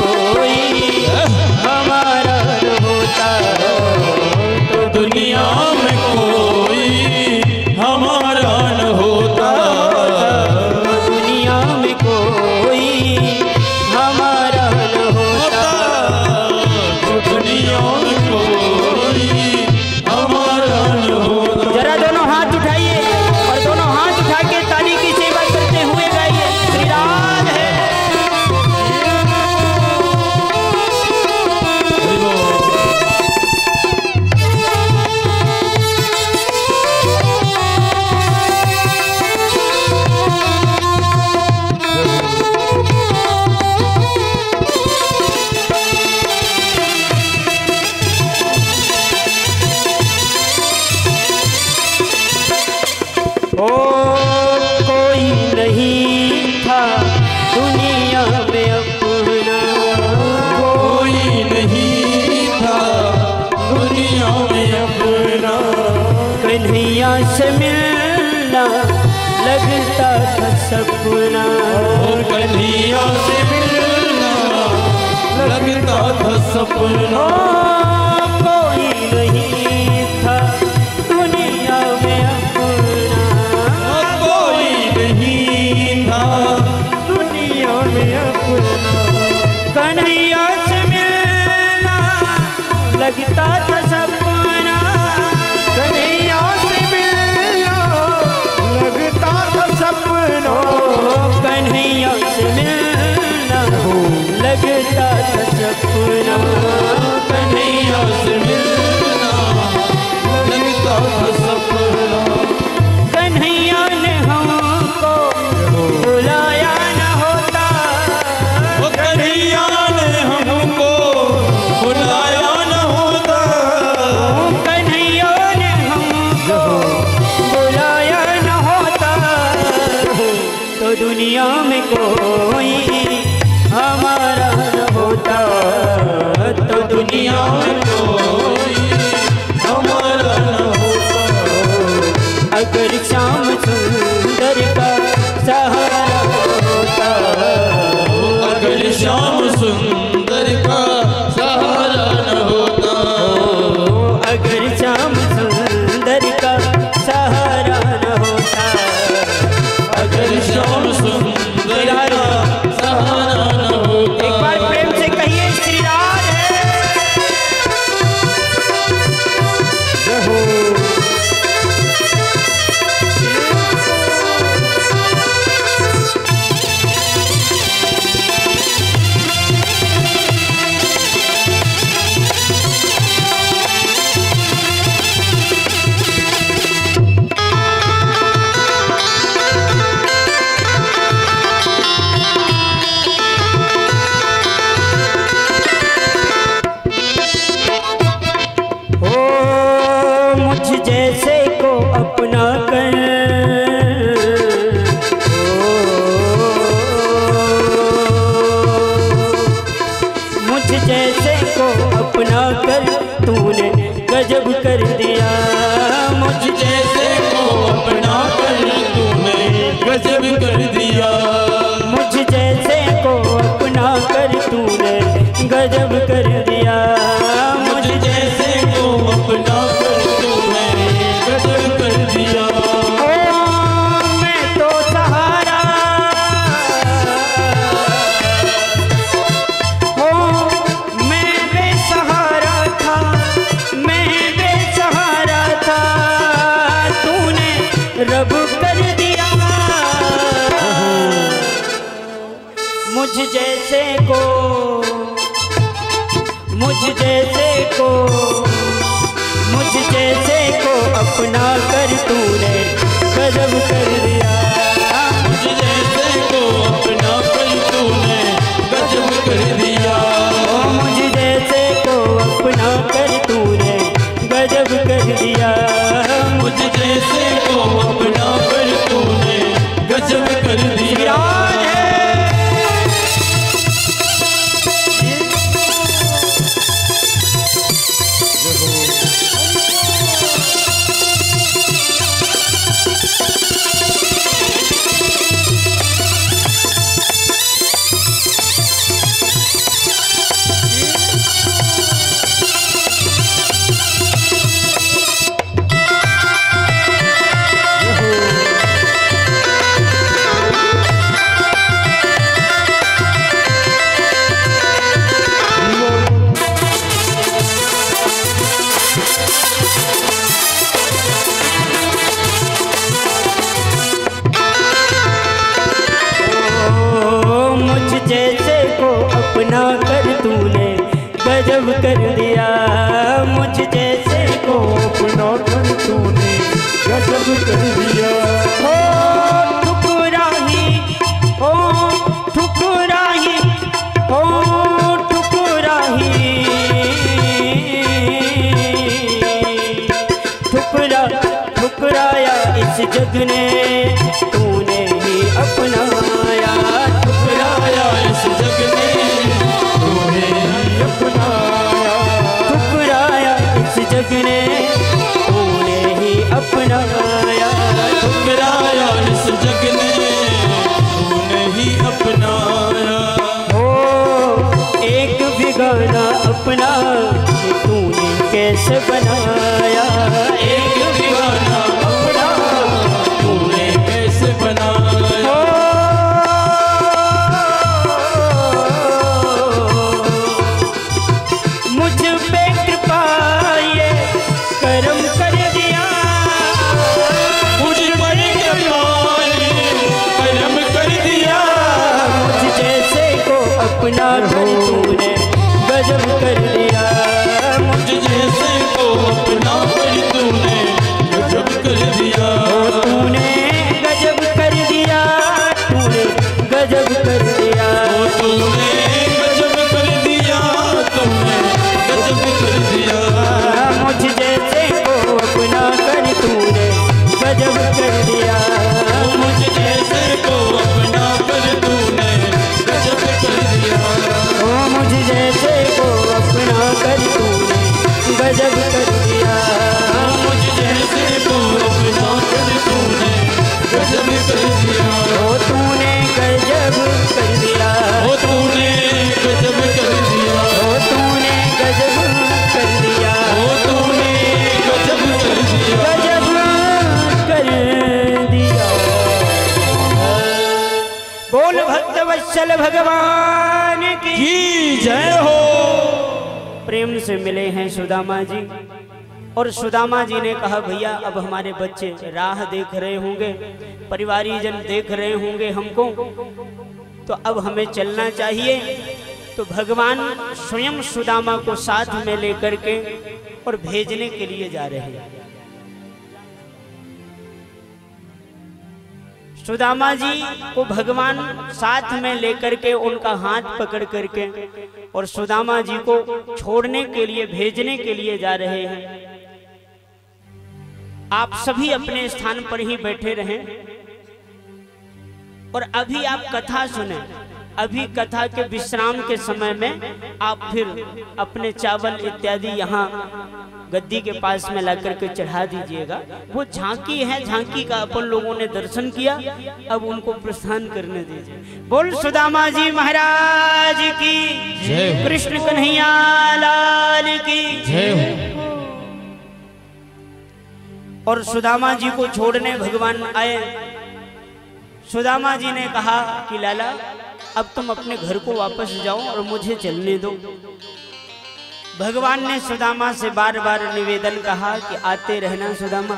कोई हमारा न होता, तो दुनिया में कोई हमारा न होता, दुनिया में कोई हमारा न होता, दुनिया में कोई हमारा न होता। जरा दोनों हाथ उठाइए और दोनों हाथ उठा के ताली की सेवा करते हुए गाइए श्री राम है। कोई नहीं था दुनिया में अपना, कोई नहीं था दुनिया में अपना, कन्हैया से मिलना लगता था सपना, कन्हैया से मिलना लगता था सपना। कोई नहीं था दुनिया में अपना, कोई नहीं था दुनिया में अपना, कन्हैया से मिलना लगता था सपना, कन्हैया से मिलना लगता था सपना, कन्हैया से मिलना लगता था सपना, कन्हैया से मिलना लगता था सपना। कन्हैया ने हमको बुलाया न होता, कन्हैया ने हमको बुलाया न होता, कन्हैया ने हमको बुलाया न होता, तो दुनिया में कोई हमारा न होता, तो दुनिया में कोई हमारा न होता, अगर श्याम सुंदर का सहारा होता, अगर श्याम सुंदर का सहारा न होता, अगर श्याम सुंदर का सहारा न होता, अगर श्याम सुंदर का सहारा न होता। एक बार प्रेम से कहिए श्री राम है। जैसे को अपना कर, मुझ जैसे को अपना कर तूने गजब कर दिया, मुझ जैसे को अपना कर तूने गजब कर दिया, मुझ जैसे को अपना कर तूने गजब कर दिया, मुझ जैसे को अपना कर गजब कर दिया। मैं तो सहारा हो, मैं बेसहारा था, मैं बेसहारा था, तूने रब कर दिया, मुझ जैसे को, मुझ जैसे को, मुझ जैसे को अपना कर तूने गजब कर दिया, मुझ जैसे को अपना कर तूने गजब कर दिया, मुझ जैसे को अपना कर तूने गजब कर दिया, मुझ जैसे को अपना कर तूने गजब कर दिया। कर दिया, मुझ जैसे को अपना कर तूने गजब कर दिया। हो ठुकराही, हो ठुकराही, हो ठुकराही, ठुकराया इस जग ने, तूने ही अपनाया। ठुकराया इस जग ने, तूने ही अपनाया। ठुकराया इस जग ने, तूने ही अपनाया। ठुकराया इस जग ने, तूने ही अपनाया। हो एक बिगाना अपना तूने कैसे बनाया। एक दीवाना अपना तूने कैसे बनाया। मुझ पे कृपा ये करम कर दिया, मुझ पर कृपा ने करम कर दिया। मुझ जैसे को अपना कर तूने गजब कर दिया। मुझ जैसे को अपना कर तूने गजब कर दिया। तूने गजब कर दिया, तूने गजब कर दिया। तूने गजब कर दिया, तूने गजब कर दिया। मुझ जैसे को अपना कर तूने गजब कर दिया। मुझ जैसे को अपना कर तूने गजब कर दिया। ओ मुझ जैसे को अपना कर तूने गजब कर दिया। मुझ जैसे को अपना कर तूने गजब कर दिया। ओ तूने गजब कर दिया, ओ तूने गजब कर दिया। ओ तूने गजब कर दिया, ओ तूने गजब कर दिया। गजब कर दिया। बोल भक्त वत्सल भगवान की जय हो। प्रेम से मिले हैं सुदामा जी, और सुदामा जी ने कहा भैया अब हमारे बच्चे राह देख रहे होंगे, परिवारीजन देख रहे होंगे हमको, तो अब हमें चलना चाहिए। तो भगवान स्वयं सुदामा को साथ में लेकर के और भेजने के लिए जा रहे हैं। सुदामा जी को भगवान साथ में लेकर के उनका हाथ पकड़ करके और सुदामा जी को छोड़ने के लिए भेजने के लिए जा रहे हैं। आप सभी अपने स्थान पर ही बैठे रहें और अभी आप कथा सुने। अभी कथा के विश्राम के समय में आप फिर अपने चावल इत्यादि यहाँ गद्दी के पास में लाकर के चढ़ा दीजिएगा। वो झांकी है, झांकी का अपन लोगों ने दर्शन किया, अब उनको प्रस्थान करने दीजिए। बोल सुदामा जी महाराज की जय। कृष्ण कन्हैया लाल की जय। और सुदामा जी को छोड़ने भगवान आए। सुदामा जी ने कहा कि लाला अब तुम अपने घर को वापस जाओ और मुझे चलने दो। भगवान ने सुदामा से बार बार निवेदन कहा कि आते रहना सुदामा,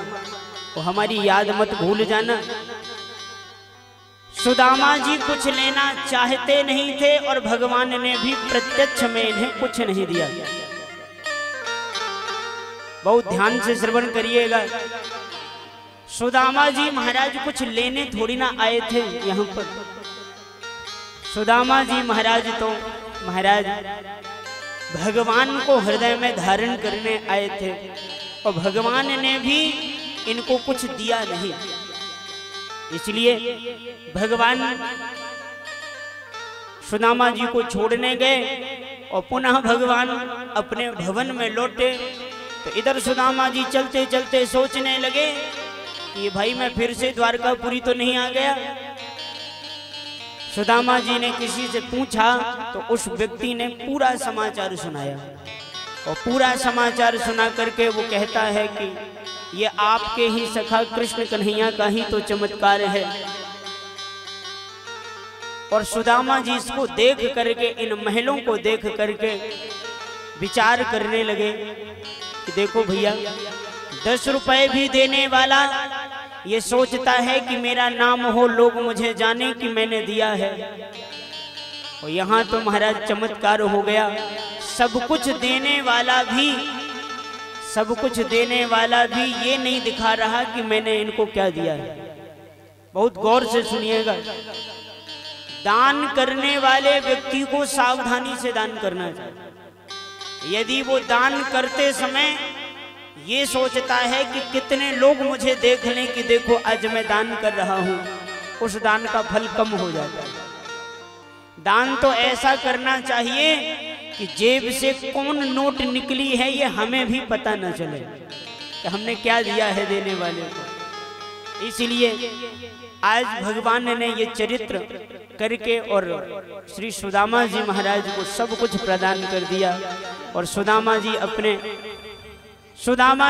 तो हमारी याद मत भूल जाना। सुदामा जी कुछ लेना चाहते नहीं थे और भगवान ने भी प्रत्यक्ष में इन्हें कुछ नहीं दिया। बहुत ध्यान से श्रवण करिएगा। सुदामा जी महाराज कुछ लेने थोड़ी ना आए थे यहाँ पर। सुदामा जी महाराज तो महाराज भगवान को हृदय में धारण करने आए थे और भगवान ने भी इनको कुछ दिया नहीं। इसलिए भगवान सुदामा जी को छोड़ने गए और पुनः भगवान अपने भवन में लौटे। तो इधर सुदामा जी चलते चलते सोचने लगे कि भाई मैं फिर से द्वारकापुरी तो नहीं आ गया। सुदामा जी ने किसी से पूछा तो उस व्यक्ति ने पूरा समाचार सुनाया और पूरा समाचार सुना करके वो कहता है कि ये आपके ही सखा कृष्ण कन्हैया का ही तो चमत्कार है। और सुदामा जी इसको देख करके, इन महलों को देख करके विचार करने लगे कि देखो भैया 10 रुपए भी देने वाला ये सोचता है कि मेरा नाम हो, लोग मुझे जाने कि मैंने दिया है। और यहाँ तो महाराज चमत्कार हो गया। सब कुछ देने वाला भी ये नहीं दिखा रहा कि मैंने इनको क्या दिया है। बहुत गौर से सुनिएगा। दान करने वाले व्यक्ति को सावधानी से दान करना चाहिए। यदि वो दान करते समय ये सोचता है कि कितने लोग मुझे देख लें कि देखो आज मैं दान कर रहा हूं, उस दान का फल कम हो जाता है। दान तो ऐसा करना चाहिए कि जेब से कौन नोट निकली है ये हमें भी पता न चले कि हमने क्या दिया है देने वाले को। इसलिए आज भगवान ने ये चरित्र करके और श्री सुदामा जी महाराज को सब कुछ प्रदान कर दिया। और सुदामा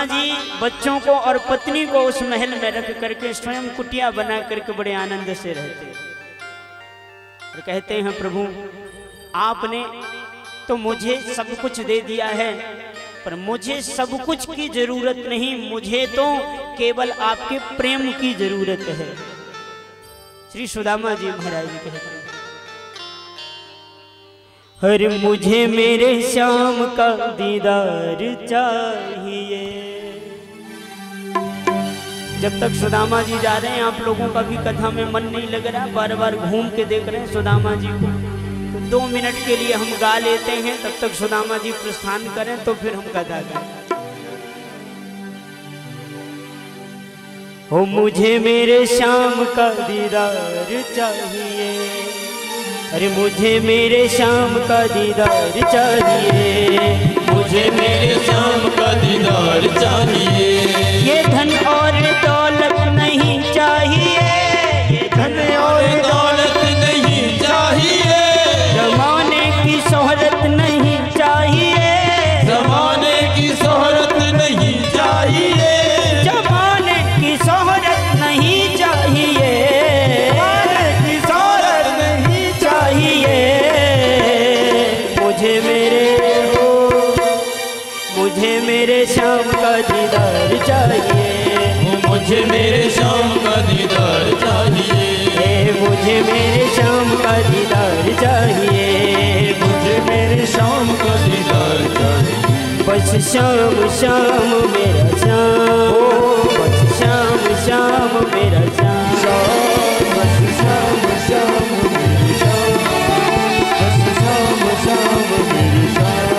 जी बच्चों को और पत्नी को उस महल में रख करके स्वयं कुटिया बना करके बड़े आनंद से रहते और कहते हैं, प्रभु आपने तो मुझे सब कुछ दे दिया है, पर मुझे सब कुछ की जरूरत नहीं, मुझे तो केवल आपके प्रेम की जरूरत है। श्री सुदामा जी महाराज कहते हैं, हर मुझे मेरे श्याम का दीदार चाहिए। जब तक सुदामा जी जा रहे हैं, आप लोगों का भी कथा में मन नहीं लग रहा, बार बार घूम के देख रहे हैं सुदामा जी को, तो 2 मिनट के लिए हम गा लेते हैं, तब तक सुदामा जी प्रस्थान करें तो फिर हम कथा करें। हो मुझे मेरे श्याम का दीदार चाहिए, अरे मुझे मेरे श्याम का दीदार चाहिए, मुझे मेरे श्याम का दीदार चाहिए। ये धन और दौलत नहीं चाहिए, ये धन और दौलत नहीं चाहिए, जमाने की शोहरत नहीं चाहिए, जमाने की शोहरत नहीं चाहिए, जमाने की शोहरत नहीं चाहिए, की शोहरत नहीं चाहिए। मुझे मेरे श्याम का दीदार चाहिए, मुझे मेरे श्याम का दीदार चाहिए, मुझे मेरे श्याम का दीदार चाहिए, मुझे मेरे श्याम का दीदार चाहिए। बस श्याम श्याम मेरा श्याम, बस श्याम श्याम मेरा श्याम, बस श्याम श्याम मेरे श्याम, बस श्याम श्याम मेरे श्याम,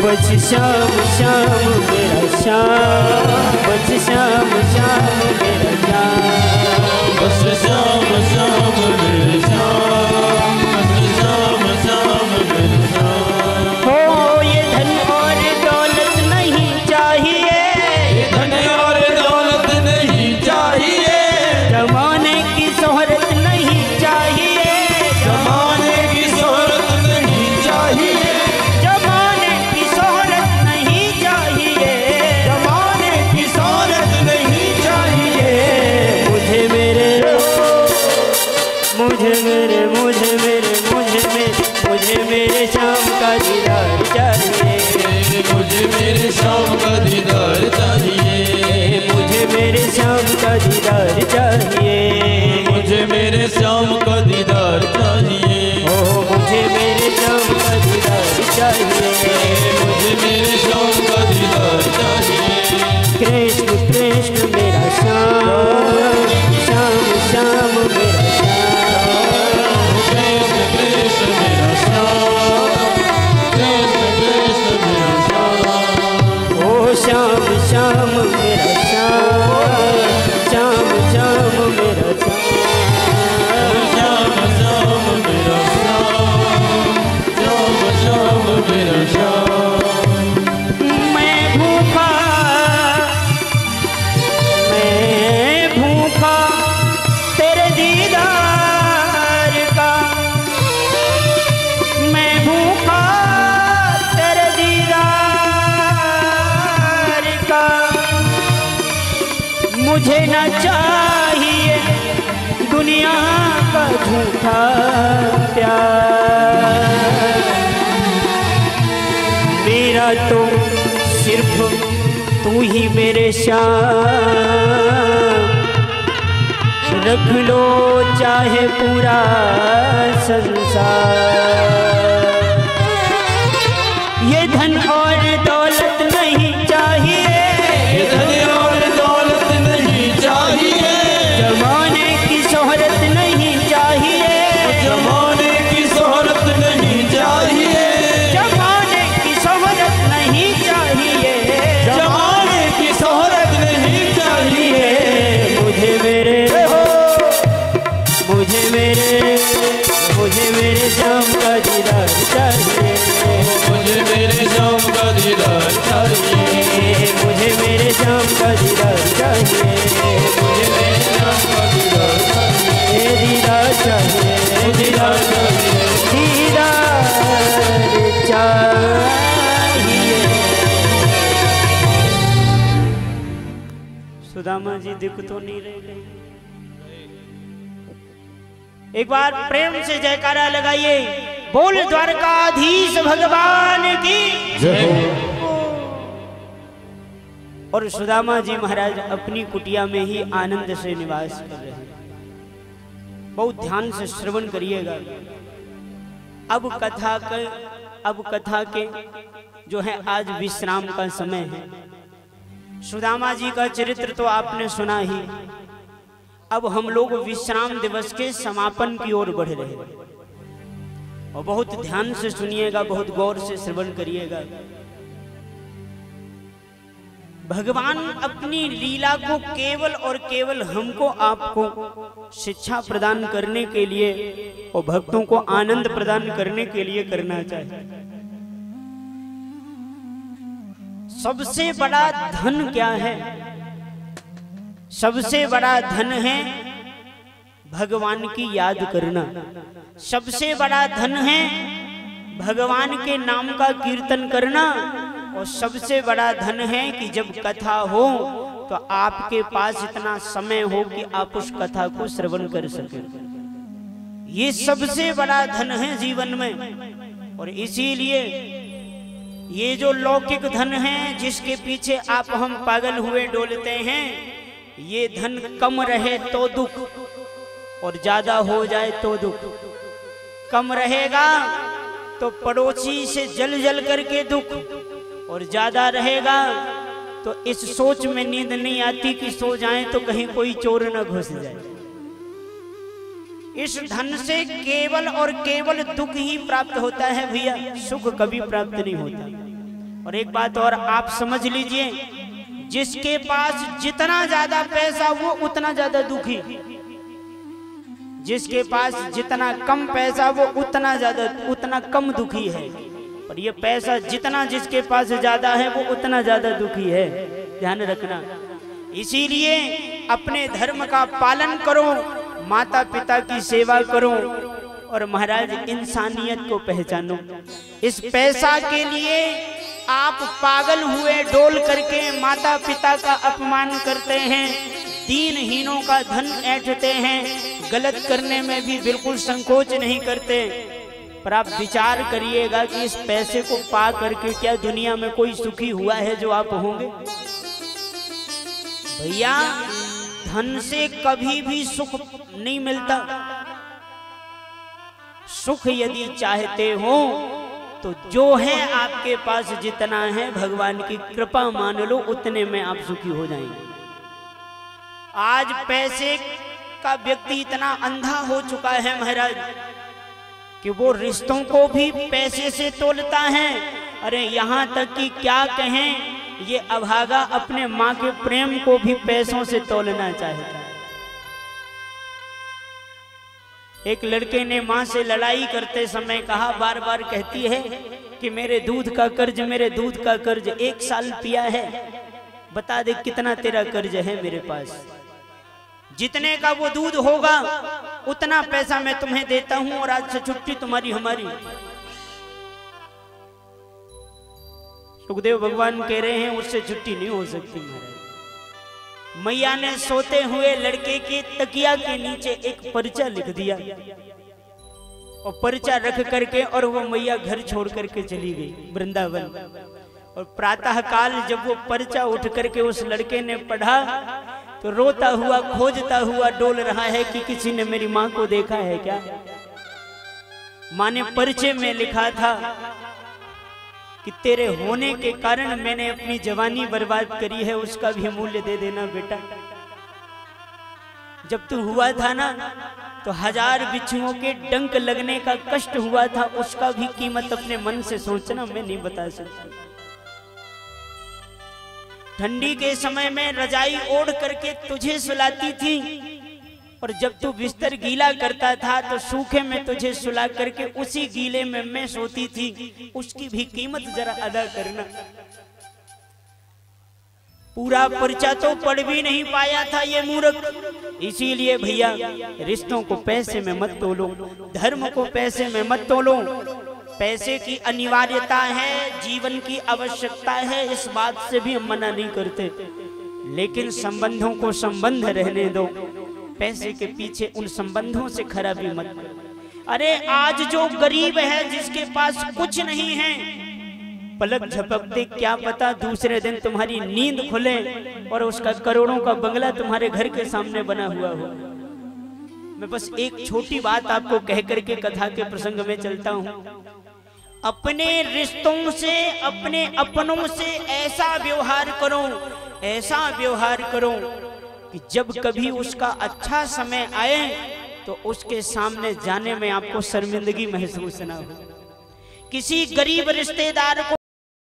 बस श्याम श्याम मेरा श्याम, बस श्याम श्याम मेरा श्याम, बस श्याम श्याम मेरे श्याम, बस श्याम श्याम मेरे श्याम। हो ये धन और दौलत नहीं चाहिए, ये धन और दौलत नहीं चाहिए, जमाने की शोहरत नहीं चाहिए, जमाने की शोहरत नहीं चाहिए, जमाने की शोहरत नहीं चाहिए, जमाने की शोहरत नहीं चाहिए। मुझे मेरे श्याम का दीदार चाहिए, मुझे मेरे श्याम का दीदार चाहिए, मुझे मेरे श्याम का दीदार चाहिए, मुझे मेरे श्याम का दीदार चाहिए, ओ मुझे मेरे श्याम का दीदार चाहिए, मुझे मेरे श्याम का दीदार चाहिए। कृष्ण कृष्ण मेरा श्याम, श्याम श्याम मेरा श्याम, कृष्ण कृष्ण मेरा श्याम, कृष्ण कृष्ण मेरा श्याम, ओ श्याम श्याम मेरा श्याम, श्याम श्याम मेरा श्याम, श्याम श्याम मेरा श्याम, श्याम श्याम मेरा श्याम। मैं भूखा तेरे दीदार का, मैं भूखा तेरे दीदार का, मुझे न चाहिए दुनिया का झूठा प्यार, मेरा तो सिर्फ तू ही मेरे श्याम, रख लो चाहे पूरा संसार, मेरे श्याम का दीदार चाहिए, मुझे मेरे श्याम का दीदार चाहिए, मुझे मेरे श्याम का दीदार चाहिए, मुझे मेरे श्याम का दीदार चाहिए, दीदार चाहिए, दीदार चाहिए, दीदार चाहिए। सुदामा जी दिख तो नहीं रहे। एक बार प्रेम से जयकारा लगाइए, बोल द्वारकाधीश भगवान की जय हो। और सुदामा जी महाराज अपनी कुटिया में ही आनंद से निवास कर रहे हैं। बहुत ध्यान से श्रवण करिएगा। अब कथा के जो है आज विश्राम का समय है। सुदामा जी का चरित्र तो आपने सुना ही। अब हम लोग विश्राम दिवस के समापन की ओर बढ़ रहे हैं और बहुत ध्यान से सुनिएगा, बहुत गौर से श्रवण करिएगा। भगवान अपनी लीला को केवल और केवल हमको आपको शिक्षा प्रदान करने के लिए और भक्तों को आनंद प्रदान करने के लिए करना चाहिए। सबसे बड़ा धन क्या है? सबसे बड़ा धन है भगवान की याद करना। सबसे बड़ा धन है भगवान के नाम का कीर्तन करना। और सबसे बड़ा धन है कि जब कथा हो तो आपके पास इतना समय हो कि आप उस कथा को श्रवण कर सकें। ये सबसे बड़ा धन है जीवन में। और इसीलिए ये जो लौकिक धन है जिसके पीछे आप हम पागल हुए डोलते हैं, ये धन कम रहे तो दुख और ज्यादा हो जाए तो दुख। कम रहेगा तो पड़ोसी से जल जल करके दुख, और ज्यादा रहेगा तो इस सोच में नींद नहीं आती कि सो जाएं तो कहीं कोई चोर न घुस जाए। इस धन से केवल और केवल दुख ही प्राप्त होता है भैया, सुख कभी प्राप्त नहीं होता। और एक बात और आप समझ लीजिए, जिसके पास जितना ज्यादा पैसा वो उतना ज्यादा दुखी, जिसके पास जितना कम पैसा वो उतना कम दुखी है। और ये पैसा जितना जिसके पास ज्यादा है वो उतना ज्यादा दुखी है, ध्यान रखना। इसीलिए अपने धर्म का पालन करो, माता पिता की सेवा करो और महाराज इंसानियत को पहचानो। इस पैसा के लिए आप पागल हुए डोल करके माता पिता का अपमान करते हैं, दीनहीनों का धन ऐंठते हैं, गलत करने में भी बिल्कुल संकोच नहीं करते। पर आप विचार करिएगा कि इस पैसे को पा करके क्या दुनिया में कोई सुखी हुआ है जो आप होंगे? भैया धन से कभी भी सुख नहीं मिलता। सुख यदि चाहते हो तो जो है आपके पास जितना है भगवान की कृपा मान लो, उतने में आप सुखी हो जाएंगे। आज पैसे का व्यक्ति इतना अंधा हो चुका है महाराज कि वो रिश्तों को भी पैसे से तोलता है। अरे यहाँ तक कि क्या कहें, ये अभागा अपने माँ के प्रेम को भी पैसों से तोलना चाहता है। एक लड़के ने माँ से लड़ाई करते समय कहा, बार बार कहती है कि मेरे दूध का कर्ज, मेरे दूध का कर्ज, 1 साल पिया है, बता दे कितना तेरा कर्ज है मेरे पास। जितने का वो दूध होगा उतना पैसा मैं तुम्हें देता हूं और आज से छुट्टी तुम्हारी हमारी। सुखदेव भगवान कह रहे हैं उससे छुट्टी नहीं हो सकती महाराज। मैया ने सोते हुए लड़के के तकिया के नीचे एक पर्चा लिख दिया और पर्चा रख करके और वो मैया घर छोड़ करके चली गई वृंदावन। और प्रातः काल जब वो पर्चा उठ करके उस लड़के ने पढ़ा तो रोता हुआ खोजता हुआ डोल रहा है कि किसी ने मेरी माँ को देखा है क्या। माँ ने पर्चे में लिखा था कि तेरे होने के कारण मैंने अपनी जवानी बर्बाद करी है, उसका भी मूल्य दे देना बेटा। जब तू हुआ था ना तो 1000 बिच्छुओं के डंक लगने का कष्ट हुआ था, उसका भी कीमत अपने मन से सोचना, मैं नहीं बता सकती। ठंडी के समय में रजाई ओढ़ करके तुझे सुलाती थी और जब तू बिस्तर गीला करता था तो सूखे में तुझे सुला करके उसी गीले में मैं सोती थी, उसकी भी कीमत जरा अदा करना। पूरा पर्चा तो पढ़ भी नहीं पाया था ये मूर्ख। इसीलिए भैया रिश्तों को पैसे में मत तोलो, धर्म को पैसे में मत तोलो। पैसे की अनिवार्यता है, जीवन की आवश्यकता है, इस बात से भी हम मना नहीं करते, लेकिन संबंधों को संबंध रहने दो। पैसे के पीछे उन संबंधों से खराबी मत करो। अरे आज जो गरीब है, जिसके पास कुछ नहीं है, पलक झपकते क्या पता दूसरे दिन तुम्हारी नींद खुले और उसका करोड़ों का बंगला तुम्हारे घर के सामने बना हुआ हो। मैं बस एक छोटी बात आपको कह करके कथा के प्रसंग में चलता हूँ। अपने रिश्तों से, अपने अपनों से ऐसा व्यवहार करो, ऐसा व्यवहार करो कि जब कभी उसका अच्छा समय आए तो उसके सामने जाने में आपको शर्मिंदगी महसूस ना हो। किसी गरीब रिश्तेदार